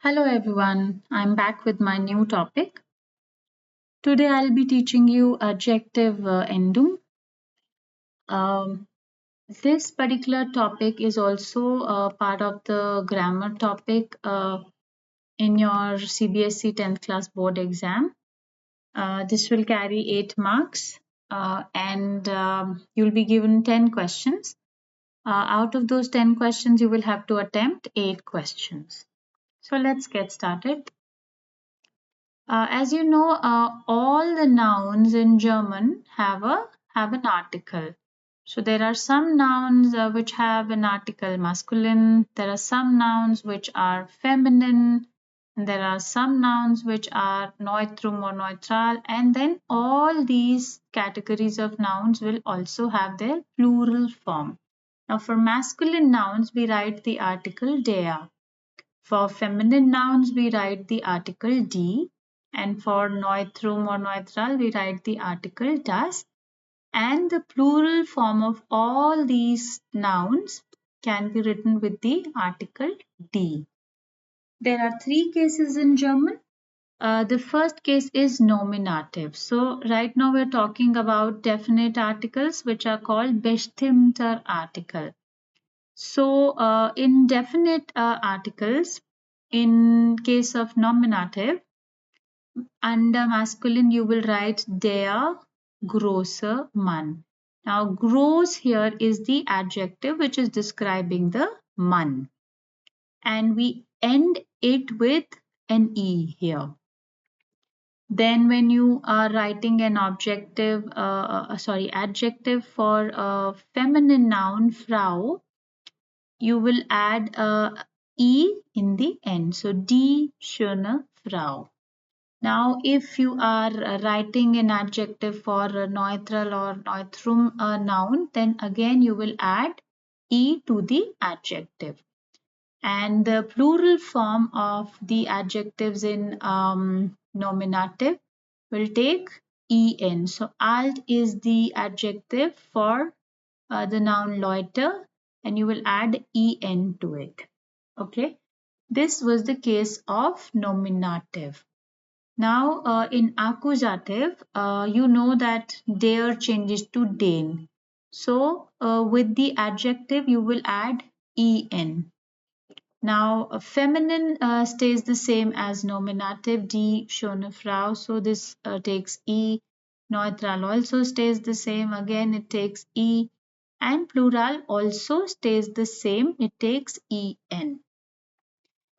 Hello everyone, I'm back with my new topic. Today I'll be teaching you Adjektivendung. Um, this particular topic is also part of the grammar topic in your CBSE 10th class board exam. This will carry 8 marks and you'll be given 10 questions. Out of those 10 questions, you will have to attempt 8 questions. So let's get started. As you know, all the nouns in German have an article. So there are some nouns which have an article masculine. There are some nouns which are feminine. There are some nouns which are neutrum or neutral. And then all these categories of nouns will also have their plural form. Now for masculine nouns, we write the article der. For feminine nouns, we write the article die, and for neutrum or neutral, we write the article das. And the plural form of all these nouns can be written with the article die. There are 3 cases in German. The first case is nominative. So right now we're talking about definite articles which are called bestimmter Artikel. So in definite articles, in case of nominative, under masculine you will write der große Mann. Now groß here is the adjective which is describing the Mann. And we end it with an E here. Then when you are writing an adjective for a feminine noun Frau, you will add a E in the end. So die schöne Frau. Now, if you are writing an adjective for a neutral or neutrum noun, then again you will add E to the adjective. And the plural form of the adjectives in nominative will take en. So alt is the adjective for the noun loiter, and you will add en to it. Okay, this was the case of nominative. Now in accusative, you know that der changes to den. So with the adjective, you will add en. Now feminine stays the same as nominative, die schöne Frau. So this takes e. Neutral also stays the same. Again, it takes e. And plural also stays the same. It takes en.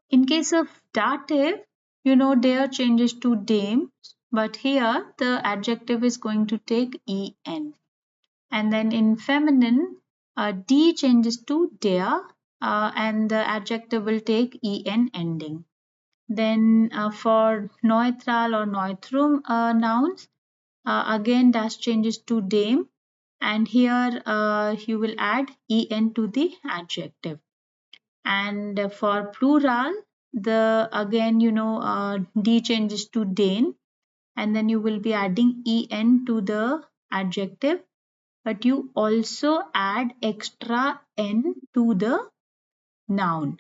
In case of dative, you know der changes to dem, but here the adjective is going to take en. And then in feminine, d changes to der, and the adjective will take en ending. Then for neutral or neutrum nouns, again das changes to dem, and here you will add en to the adjective. And for plural, the again d changes to den, and then you will be adding en to the adjective, but you also add extra n to the noun.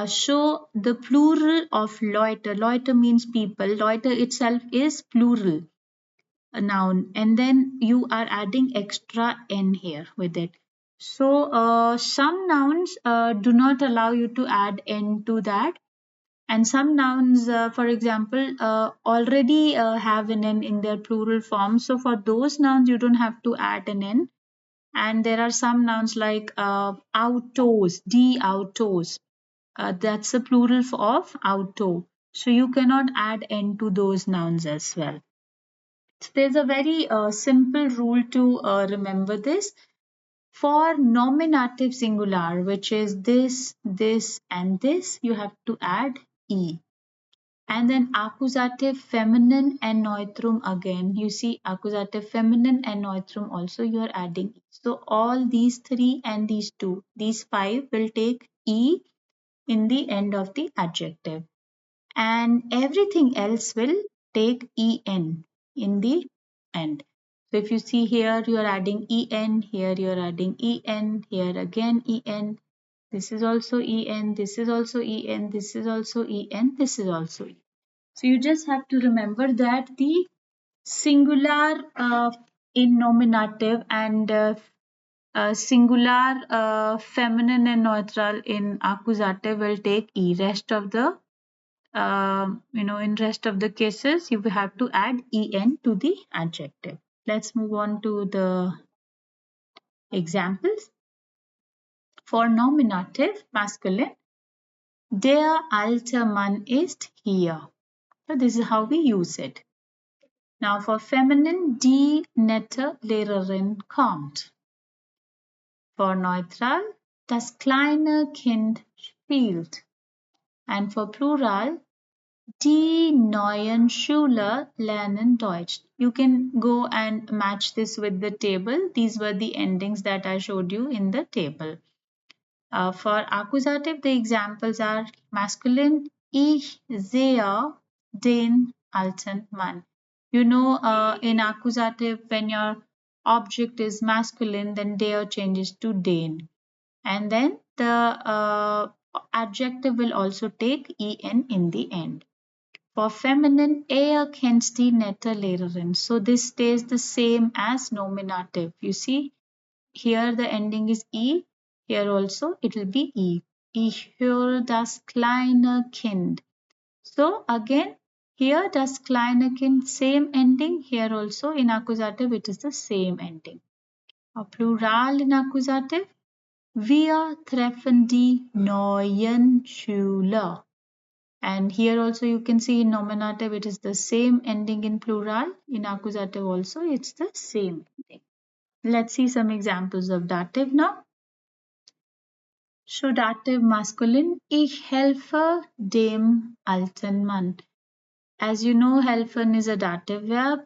So the plural of loiter means people, loiter itself is plural, a noun, and then you are adding extra n here with it. So some nouns do not allow you to add n to that, and some nouns, for example, already have an n in their plural form. So for those nouns, you don't have to add an n. And there are some nouns like autos, die autos. That's the plural of auto. So you cannot add n to those nouns as well. So there's a very simple rule to remember this. For nominative singular, which is this, and this, you have to add e. And then accusative feminine and neutrum again. You see accusative feminine and neutrum also you are adding e. So all these 3 and these 2, these 5 will take e in the end of the adjective. And everything else will take en in the end. So if you see here, you are adding en, here you are adding en, here again en, This is also en, this is also en, this is also en, this is also en. So you just have to remember that the singular in nominative and singular feminine and neutral in accusative will take e. Rest of the in rest of the cases you will have to add en to the adjective. Let's move on to the examples. For nominative masculine, der alte Mann ist hier. So this is how we use it. Now for feminine, die nette Lehrerin kommt. For neutral, das kleine Kind spielt. And for plural, die neuen Schüler lernen Deutsch. You can go and match this with the table. These were the endings that I showed you in the table. For accusative, the examples are masculine, ich sehe den alten Mann. You know, in accusative, when your object is masculine, then der changes to den. And then the adjective will also take en in the end. For feminine, kennt die nette Lehrerin. So this stays the same as nominative. You see, here the ending is e. Here also it will be e. Ich höre das kleine Kind. So again, here das kleine Kind, same ending. Here also in accusative it is the same ending. A plural in accusative. Wir treffen die neuen Schüler. And here also you can see in nominative it is the same ending in plural. In accusative also it's the same thing. Let's see some examples of dative now. So dative masculine, ich helfe dem alten Mann. As you know, helfen is a dative verb.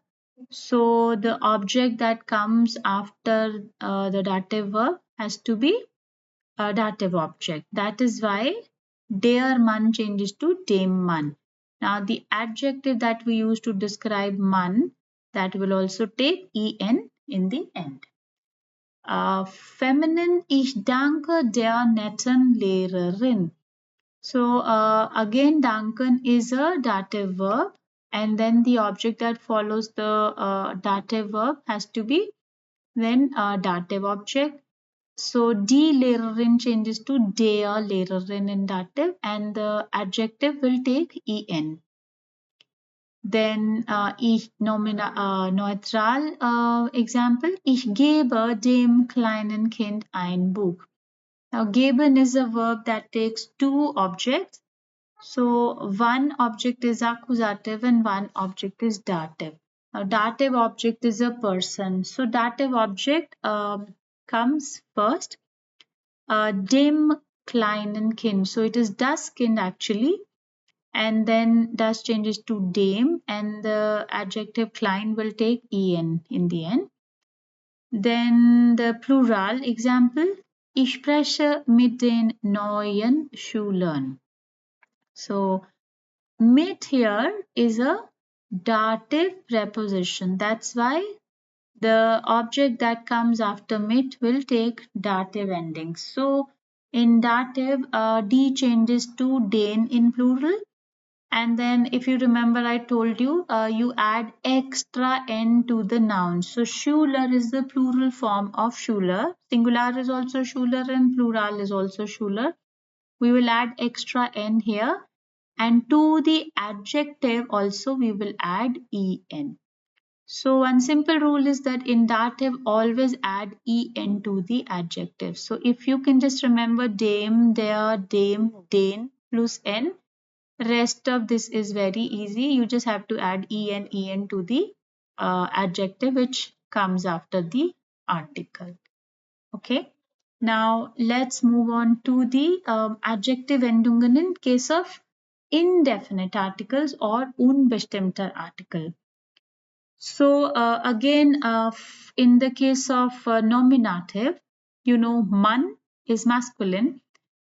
So the object that comes after the dative verb has to be a dative object. That is why der Mann changes to dem Mann. Now the adjective that we use to describe Mann, that will also take en in the end. Feminine, ich danke der netten Lehrerin. So again, danken is a dative verb, and then the object that follows the dative verb has to be then a dative object. So die Lehrerin changes to der Lehrerin in dative, and the adjective will take en. Then ich neutral example, ich gebe dem kleinen Kind ein Buch. Now geben is a verb that takes two objects. So one object is accusative and one object is dative. Now dative object is a person. So dative object comes first. Dem kleinen Kind. So it is das Kind actually. And then das changes to dem, and the adjective klein will take en in the end. Then the plural example, ich spreche mit den neuen Schülern. So mit here is a dative preposition. That's why the object that comes after mit will take dative endings. So in dative, d changes to den in plural. And then if you remember, I told you, you add extra n to the noun. So Schüler is the plural form of Schüler. Singular is also Schüler and plural is also Schüler. We will add extra n here. And to the adjective also we will add en. So one simple rule is that in dative always add en to the adjective. So if you can just remember dem, der, dem, den plus n, rest of this is very easy. You just have to add en to the adjective which comes after the article. Okay. Now let's move on to the Adjektivendungen in case of indefinite articles or unbestimmter Artikel. So again, in the case of nominative, you know, Mann is masculine.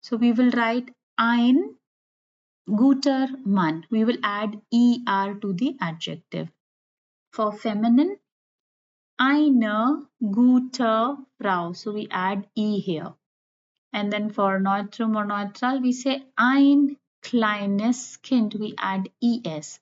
So we will write ein guter Mann. We will add er to the adjective. For feminine, eine gute Frau. So we add e here. And then for neutrum or neutral, we say ein kleines Kind, we add es.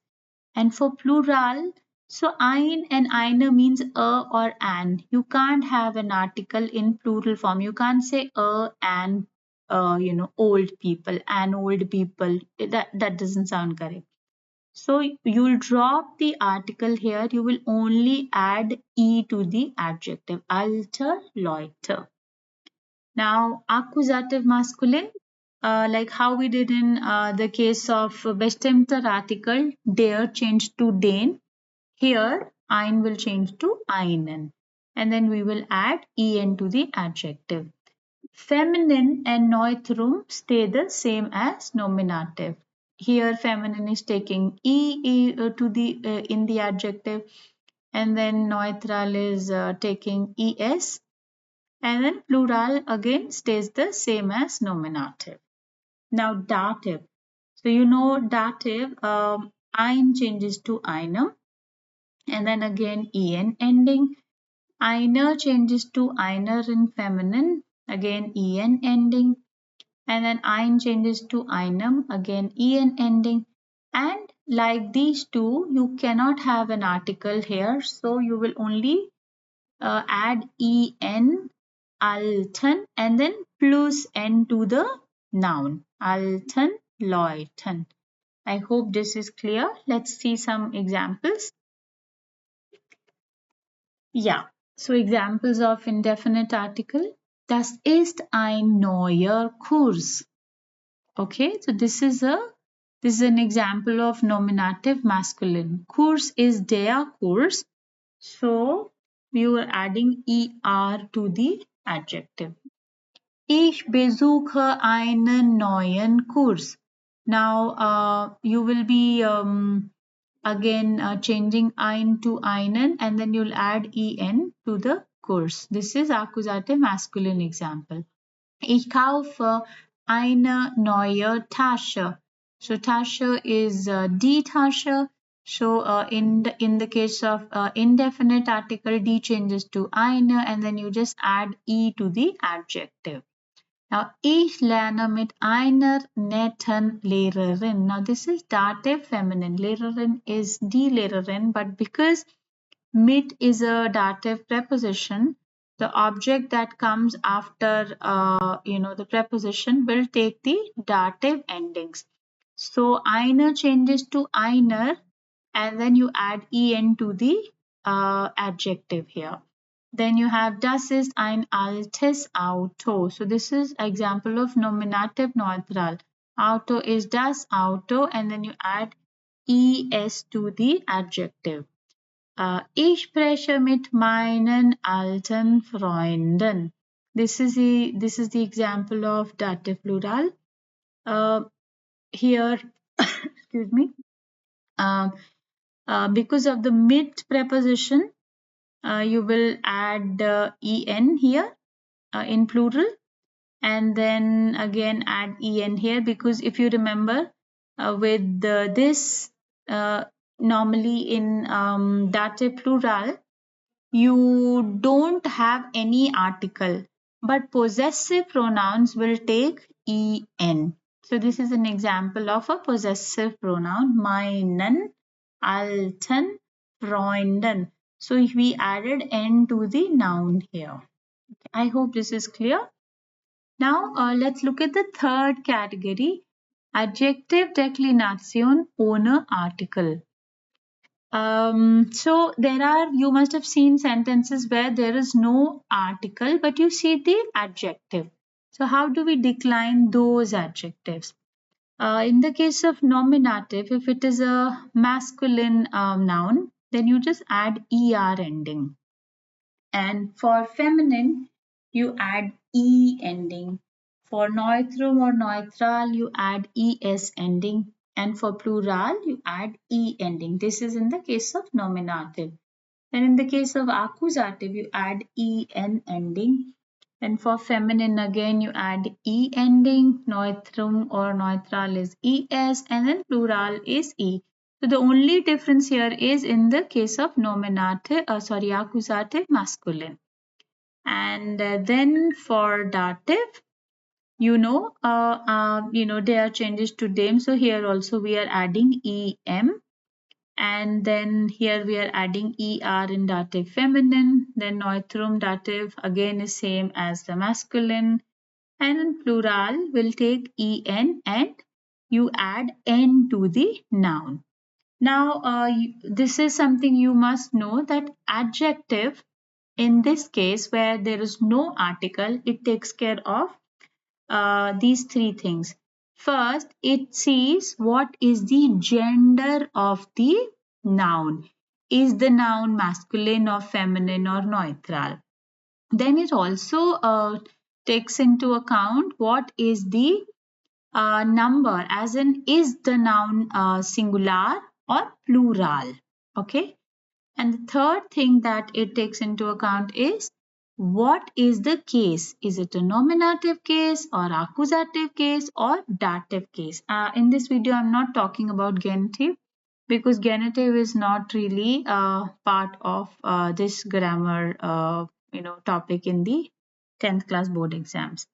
And for plural, so ein and einer means a or an. You can't have an article in plural form. You can't say a and old people and old people. That doesn't sound correct. So you'll drop the article here. You will only add e to the adjective. Alter, loiter. Now, accusative masculine, like how we did in the case of bestimmter article, der changed to den. Here, ein will change to einen. And then we will add en to the adjective. Feminine and neutrum stay the same as nominative. Here, feminine is taking to the in the adjective, and then neutral is taking es, and then plural again stays the same as nominative. Now dative. So you know dative, ein changes to einem, and then again en ending. Einer changes to einer in feminine, again en ending, and then ein changes to einem, again en ending. And like these two, you cannot have an article here, so you will only add en, alten, and then plus n to the noun. Alten, leuten. I hope this is clear. Let's see some examples. Yeah, so examples of indefinite article. Das ist ein neuer Kurs. Okay, so this is an example of nominative masculine. Kurs is der Kurs. So we were adding er to the adjective. Ich besuche einen neuen Kurs. Now you will be again changing ein to einen, and then you'll add en to the Kurs. This is accusative masculine example. Ich kaufe eine neue Tasche. So Tasche is die Tasche. So in the case of indefinite article, die changes to eine, and then you just add e to the adjective. Now, ich lerne mit einer netten Lehrerin. Now, this is dative feminine. Lehrerin is die Lehrerin, but because mit is a dative preposition, the object that comes after the preposition will take the dative endings. So, einer changes to einer, and then you add en to the adjective here. Then you have das ist ein altes Auto. So this is example of nominative neutral. Auto is das Auto, and then you add es to the adjective. Ich spreche mit meinen alten Freunden. This is the example of dative plural. Here, excuse me. Because of the mit preposition, you will add en here in plural, and then again add en here, because if you remember with this normally in dative plural, you don't have any article, but possessive pronouns will take en. So this is an example of a possessive pronoun, meinen alten Freunden. So we added n to the noun here. I hope this is clear. Now let's look at the third category, adjective declination ohne article. So you must have seen sentences where there is no article, but you see the adjective. So how do we decline those adjectives? In the case of nominative, if it is a masculine noun, then you just add er ending. And for feminine, you add e ending. For neutrum or neutral, you add es ending. And for plural, you add e ending. This is in the case of nominative. And in the case of accusative, you add en ending. And for feminine, again, you add e ending. Neutrum or neutral is es, and then plural is e. So the only difference here is in the case of accusative masculine. And then for dative, there are changes to them. So here also we are adding em, and then here we are adding er in dative feminine. Then neutrum dative again is same as the masculine, and in plural will take en and you add n to the noun. Now, this is something you must know, that adjective in this case where there is no article, it takes care of these three things. First, it sees what is the gender of the noun. Is the noun masculine or feminine or neutral? Then it also takes into account what is the number, as in is the noun singular or plural. Okay. And the third thing that it takes into account is what is the case? Is it a nominative case or accusative case or dative case? In this video, I'm not talking about genitive because genitive is not really part of this grammar topic in the 10th class board exams.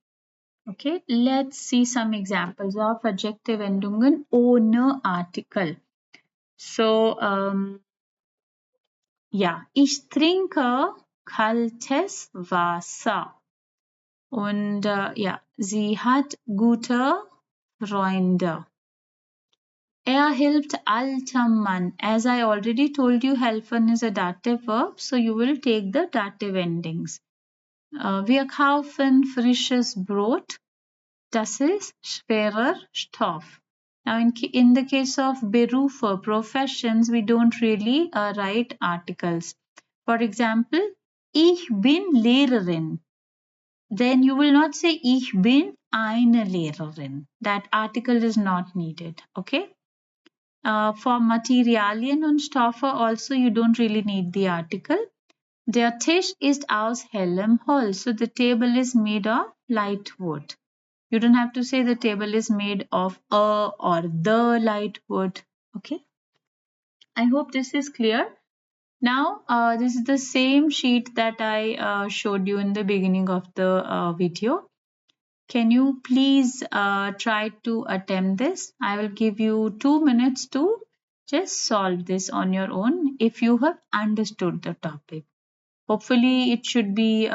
Okay, let's see some examples of Adjektivendungen ohne Artikel. So, ja, ich trinke kaltes Wasser. Und ja, sie hat gute Freunde. Er hilft altem Mann. As I already told you, helfen is a dative verb, so you will take the dative endings. Wir kaufen frisches Brot. Das ist schwerer Stoff. Now, in the case of Berufe, professions, we don't really write articles. For example, ich bin Lehrerin. Then you will not say ich bin eine Lehrerin. That article is not needed. Okay. For Materialien und Stoffe also you don't really need the article. Der Tisch ist aus hellem Holz. So the table is made of light wood. You don't have to say the table is made of a or the light wood. Okay. I hope this is clear. Now, this is the same sheet that I showed you in the beginning of the video. Can you please try to attempt this? I will give you 2 minutes to just solve this on your own if you have understood the topic. Hopefully, it should be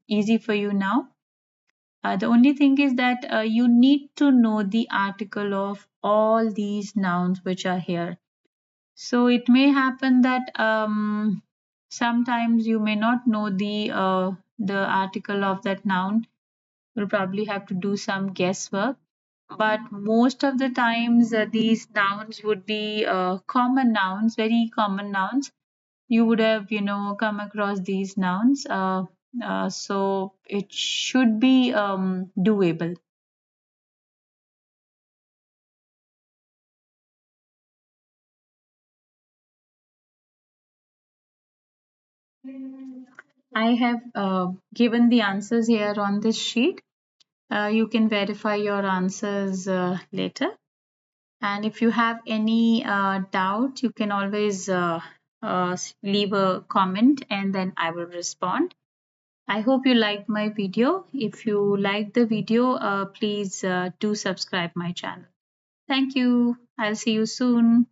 easy for you now. The only thing is that you need to know the article of all these nouns which are here. So it may happen that sometimes you may not know the article of that noun. You'll probably have to do some guesswork. But most of the times these nouns would be common nouns, very common nouns. You would have, come across these nouns. So it should be doable. I have given the answers here on this sheet. You can verify your answers later. And if you have any doubt, you can always leave a comment and then I will respond. I hope you liked my video. If you liked the video, please do subscribe my channel. Thank you. I'll see you soon.